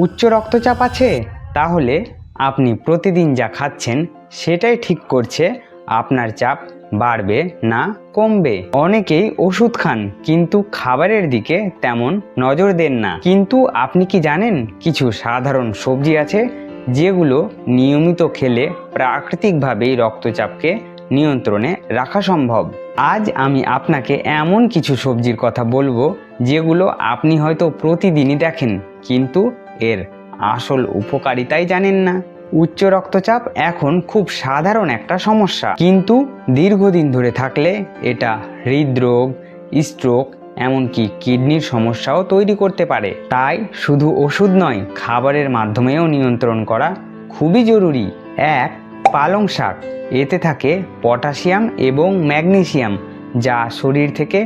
উচ্চ রক্তচাপ আছে, তাহলে আপনি প্রতিদিন যা খাচ্ছেন সেটাই ঠিক করছে আপনার চাপ বাড়বে না কমবে। অনেকেই ওষুধ খান কিন্তু খাবারের দিকে তেমন নজর দেন না। কিন্তু আপনি কি জানেন কিছু সাধারণ সবজি আছে যেগুলো নিয়মিত খেলে প্রাকৃতিকভাবেই রক্তচাপকে নিয়ন্ত্রণে রাখা সম্ভব। আজ আমি আপনাকে এমন কিছু সবজির কথা বলবো যেগুলো আপনি হয়তো প্রতিদিনই দেখেন কিন্তু এর আসল উপকারিতাই জানেন না। উচ্চ রক্তচাপ এখন খুব সাধারণ একটা সমস্যা, কিন্তু দীর্ঘদিন ধরে থাকলে এটা হৃদরোগ, স্ট্রোক, এমনকি কিডনির সমস্যাও তৈরি করতে পারে। তাই শুধু ওষুধ নয়, খাবারের মাধ্যমেও নিয়ন্ত্রণ করা খুবই জরুরি। এক, পালং শাক। এতে থাকে পটাশিয়াম এবং ম্যাগনেসিয়াম, যা শরীর থেকে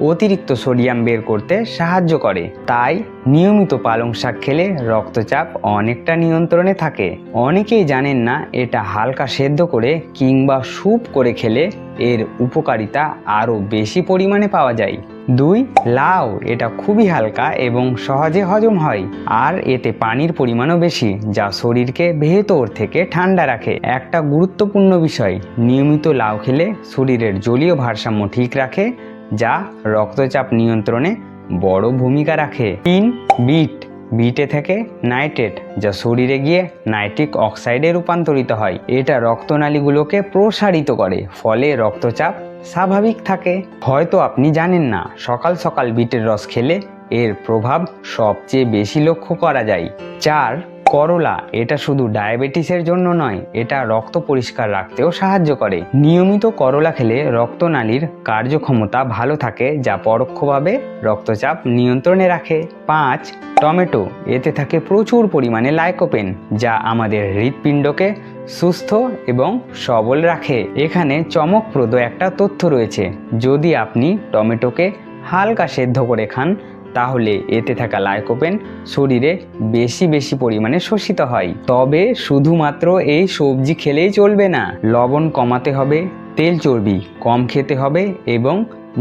অতিরিক্ত সোডিয়াম বের করতে সাহায্য করে। তাই নিয়মিত পালং শাক খেলে রক্তচাপ অনেকটা নিয়ন্ত্রণে থাকে। অনেকেই জানেন না এটা হালকা সেদ্ধ করে কিংবা স্যুপ করে খেলে এর উপকারিতা আরও বেশি পরিমাণে পাওয়া যায়। দুই, লাউ। এটা খুবই হালকা এবং সহজে হজম হয়, আর এতে পানির পরিমাণও বেশি, যা শরীরকে ভেতর থেকে ঠান্ডা রাখে। একটা গুরুত্বপূর্ণ বিষয়, নিয়মিত লাউ খেলে শরীরের জলীয় ভারসাম্য ঠিক রাখে, যা রক্তচাপ নিয়ন্ত্রণে বড় ভূমিকা রাখে। তিন, বিট। বিটে থেকে নাইট্রেট, যা শরীরে গিয়ে নাইট্রিক অক্সাইডে রূপান্তরিত হয়। এটা রক্তনালীগুলোকে প্রসারিত করে, ফলে রক্তচাপ স্বাভাবিক থাকে। হয়তো আপনি জানেন না, সকাল সকাল বিটের রস খেলে এর প্রভাব সবচেয়ে বেশি লক্ষ্য করা যায়। চার, করলা। এটা শুধু ডায়াবেটিসের জন্য নয়, এটা রক্ত পরিষ্কার রাখতেও সাহায্য করে। নিয়মিত করলা খেলে রক্তনালীর কার্যক্ষমতা ভালো থাকে, যা পরোক্ষভাবে রক্তচাপ নিয়ন্ত্রণে রাখে। পাঁচ, টমেটো। এতে থাকে প্রচুর পরিমাণে লাইকোপেন, যা আমাদের হৃৎপিণ্ডকে সুস্থ এবং সবল রাখে। এখানে চমকপ্রদ একটা তথ্য রয়েছে, যদি আপনি টমেটোকে হালকা সেদ্ধ করে খান তাহলে এতে থাকা লাইকোপেন শরীরে বেশি পরিমাণে শোষিত হয়। তবে শুধুমাত্র এই সবজি খেলেই চলবে না, লবণ কমাতে হবে, তেল চর্বি কম খেতে হবে এবং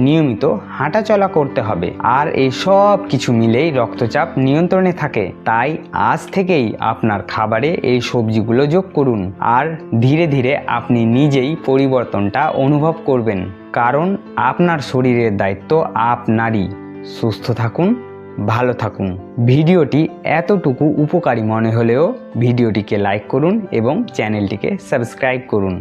নিয়মিত হাঁটাচলা করতে হবে। আর এই সব কিছু মিলেই রক্তচাপ নিয়ন্ত্রণে থাকে। তাই আজ থেকেই আপনার খাবারে এই সবজিগুলো যোগ করুন, আর ধীরে ধীরে আপনি নিজেই পরিবর্তনটা অনুভব করবেন। কারণ আপনার শরীরের দায়িত্ব আপনারই। সুস্থ থাকুন, ভালো থাকুন। ভিডিওটি এতটুকু উপকারী মনে হলেও ভিডিওটিকে লাইক করুন এবং চ্যানেলটিকে সাবস্ক্রাইব করুন।